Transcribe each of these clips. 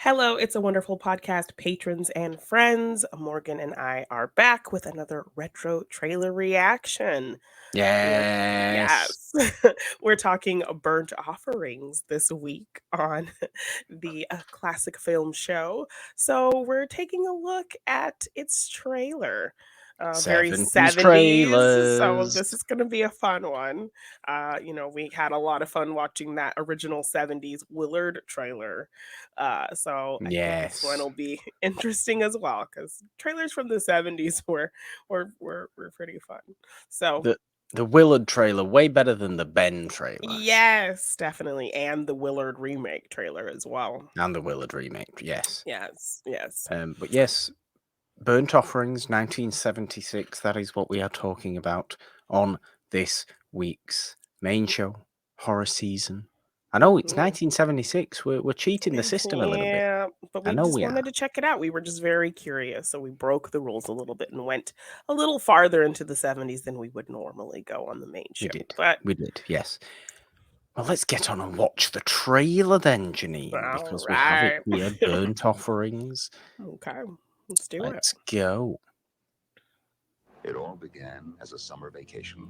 Hello, it's a wonderful podcast, patrons and friends. Morgan and I are back with another retro trailer reaction. We're Yes. yes, we're talking burnt offerings this week on the classic film show. So we're taking a look at its trailer. Very 70s 70s. So trailers. this is going to be a fun one. We had a lot of fun watching that original 70s Willard trailer. So I think this one Yes. will be interesting as well because trailers from the 70s were pretty fun. So The Willard trailer, way better than the Ben trailer. yes, definitely, and the Willard remake trailer as well. And the Willard remake, yes. Yes, yes. But yes, Burnt Offerings, 1976, that is what we are talking about on this week's main show, horror season. I know it's Mm. 1976, we're cheating the system a little bit. Yeah, but I we know just we are. wanted to check it out. We were just very curious, so we broke the rules a little bit and went a little farther into the 70s than we would normally go on the main show. We did, yes. Well, let's get on and watch the trailer then, Jeannine, All because we have it right. here, Burnt Offerings. Okay, let's do it. Let's go. It all began as a summer vacation.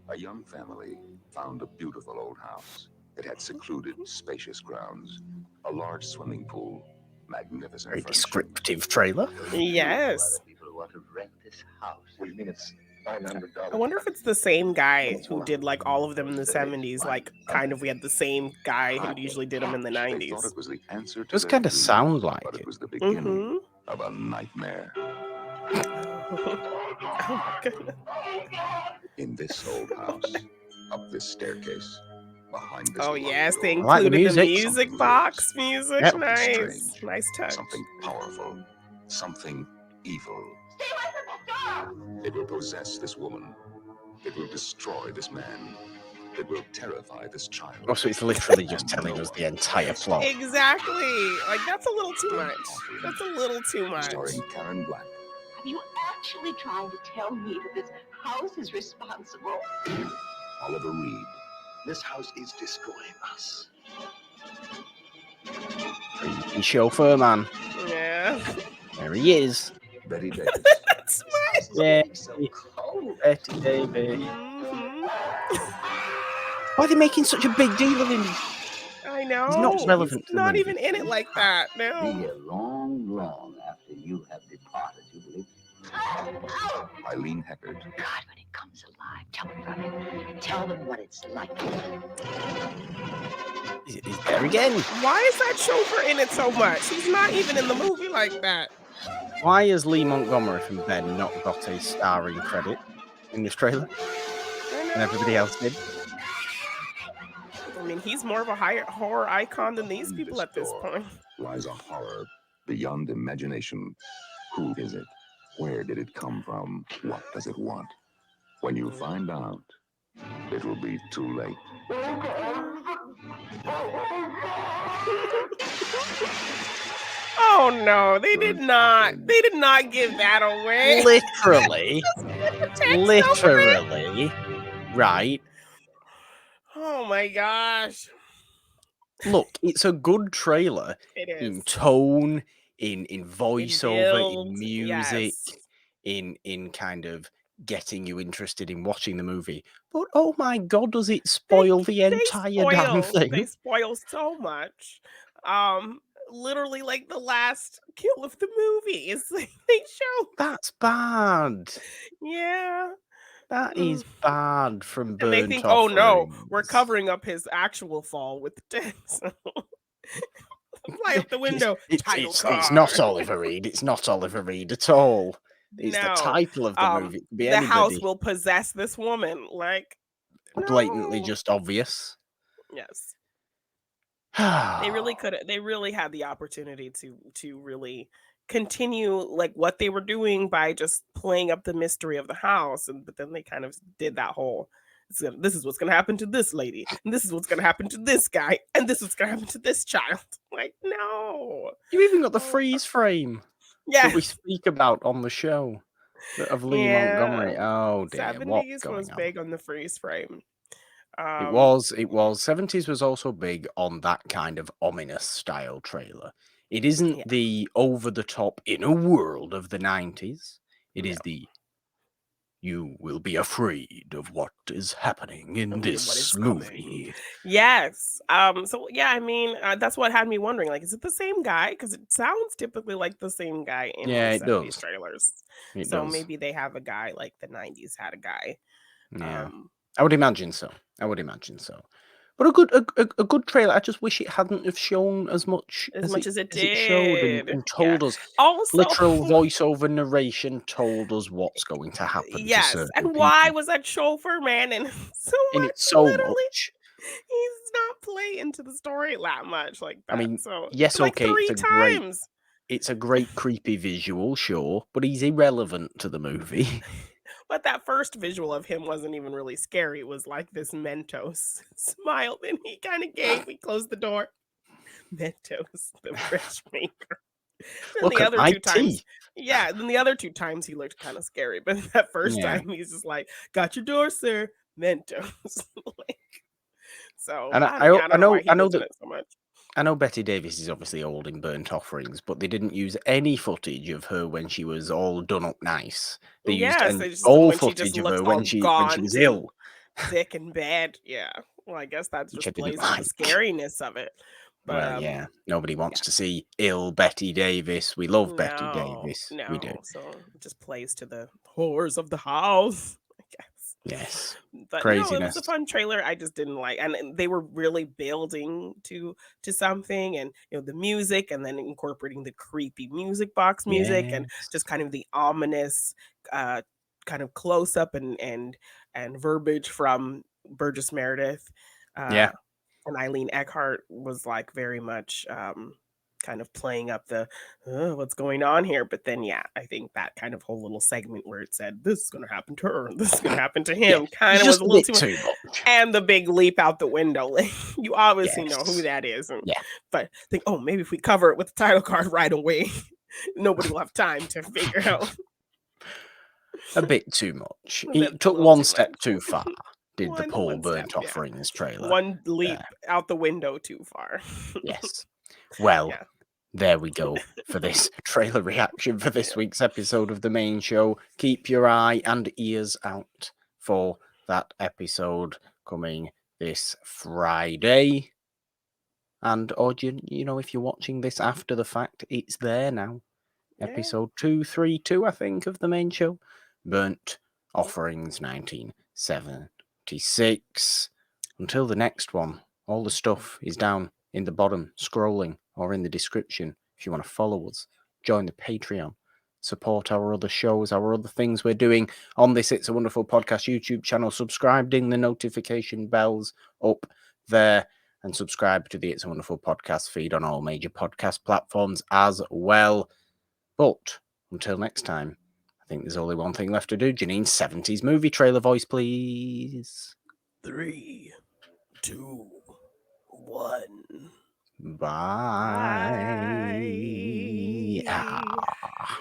A young family found a beautiful old house. It had secluded, spacious grounds, a large swimming pool, magnificent Very furniture. descriptive trailer. Yes. People want to rent this house. What do you mean it's $900? I wonder if it's the same guy who did like all of them in the 70s. Like, kind of, we had the same guy who usually did them in the They 90s. thought it was the answer to Does their kind of dreams, sound like but it. it was the beginning Mm-hmm. of a nightmare. Oh my goodness. In this old house, up this staircase, behind this Oh locked yes, they door, I like the included the music. music box music. Yep. Nice. Strange. Nice touch. something powerful, something evil. It will possess this woman. It will destroy this man. It will terrify this child. Oh, so it's literally just telling us the entire plot. Exactly. Like, that's a little too much. That's a little too much. Starring Karen Black, Are you actually trying to tell me that this house is responsible? Oliver Reed, This house is destroying us. Creepy chauffeur man. Yeah. There he is. Betty Davis, That's right. Yeah. So cold. Betty Davis. Mhm. Why are they making such a big deal of him? I know. not relevant He's to the not movie. even in it like that. Be No. here long after you have departed, you believe? Eileen Heckard, God, when it comes alive, tell them about it. Tell them what it's like. He's there again. Why is that chauffeur in it so much? He's not even in the movie like that. Why has Lee Montgomery from Ben not got his starring credit in this trailer? And everybody else did. I mean, he's more of a horror icon than these people at this point. lies a horror beyond imagination. Who is it? Where did it come from? What does it want? When you find out, it will be too late. Oh no, they did not. They did not give that away. Literally. Literally. Right. Oh my gosh. Look, it's a good trailer It in is. tone, in voiceover, in build, music, yes. in kind of getting you interested in watching the movie. But oh my god, does it spoil the entire damn thing? They spoil so much. Literally, like the last kill of the movie is like they show. That's bad. Yeah. That is bad from And Burnt they think, oh no, we're Offerings. covering up his actual fall with text. Fly up the window. It's not Oliver Reed. It's not Oliver Reed at all. It's the title of the movie. It could be the house anybody. will possess this woman. Like, Blatantly no. just obvious. Yes. They really could. They really had the opportunity to really continue like what they were doing by just playing up the mystery of the house, but then they kind of did that whole. This is what's going to happen to this lady, and this is what's going to happen to this guy, and this is what's going to happen to this child. Like, no. You even got the freeze frame Yeah. that we speak about on the show of Lee Montgomery. Oh dear, 70s what's going was on? big on the freeze frame. It was. 70s was also big on that kind of ominous style trailer. It isn't Yeah. the over-the-top inner world of the 90s. It is No. the you will be afraid of what is happening in What this is coming? movie. Yes. So yeah, I mean, that's what had me wondering. Like, is it the same guy? Because it sounds typically like the same guy in Yeah, the it '70s does. trailers. It So does. maybe they have a guy like the '90s had a guy. Yeah. Um, I would imagine so. But a good trailer. I just wish it hadn't have shown as much as much as it as it showed did. and Yeah. told us. Also, Literal voiceover narration told us what's going to happen to yes. certain And why people. was that chauffeur man in so In much? it so Literally, much. he's not playing to the story that much like I that. mean, So yes, like okay, 3 times. it's a great creepy visual, sure, but he's irrelevant to the movie. But that first visual of him wasn't even really scary. It was like this Mentos smile that he kind of gave. We closed the door. Mentos, the fresh maker. Then Look the at other my 2 times, teeth. yeah, then the other 2 times he looked kind of scary. But that first Yeah. time he's just like, got your door, sir. Mentos. Like, so And yeah, I don't know why he I know was in that it so much. I know Betty Davis is obviously old in Burnt Offerings, but they didn't use any footage of her when she was all done up nice. They used Yes, it's just all when she just footage of looks her all when she was gaunt and ill, sick and bad. Yeah. Well, I guess that which I just didn't plays to the like. scariness of it. But Well, yeah, nobody yeah. wants to see ill Betty Davis. We love Betty No, Davis. We do. no. So it just plays to the horrors of the house, I guess. Yes. But no, it was Craziness. a fun trailer. I just didn't like, and they were really building to something, and the music, and then incorporating the creepy music box music, and Yes. just kind of the ominous, uh, kind of close up and verbiage from Burgess Meredith. Uh, Yeah. and Eileen Eckhart was like very much kind of playing up the what's going on here. But then, yeah, I think that kind of whole little segment where it said this is going to happen to her, this is going to happen to Yeah. him, kind It's of was just a a little bit too much. too much. And the big leap out the window, like you obviously know who Yes. that is. And, Yeah. but think, oh, maybe if we cover it with the title card right away, nobody will have time to figure out. A bit too much. It That's a took little one too step much. too far, did the poor One step, Burnt yeah. Offerings trailer. One leap out the window too far. Yes. Well, Yeah. there we go for this trailer reaction for this Yeah. week's episode of the main show. Keep your eye and ears out for that episode coming this Friday. And or if you're watching this after the fact, it's there now. Yeah. Episode 232, I think, of the main show. Burnt Offerings 1976. Until the next one, all the stuff is down in the bottom, scrolling, or in the description. If you want to follow us, join the Patreon, support our other shows, our other things we're doing on this It's a Wonderful Podcast YouTube channel, subscribe, ding the notification bells up there, and subscribe to the It's a Wonderful Podcast feed on all major podcast platforms as well. But until next time, I think there's only one thing left to do. Jeannine's 70s movie trailer voice, please. 3, 2, 1. Bye. Bye. Ah.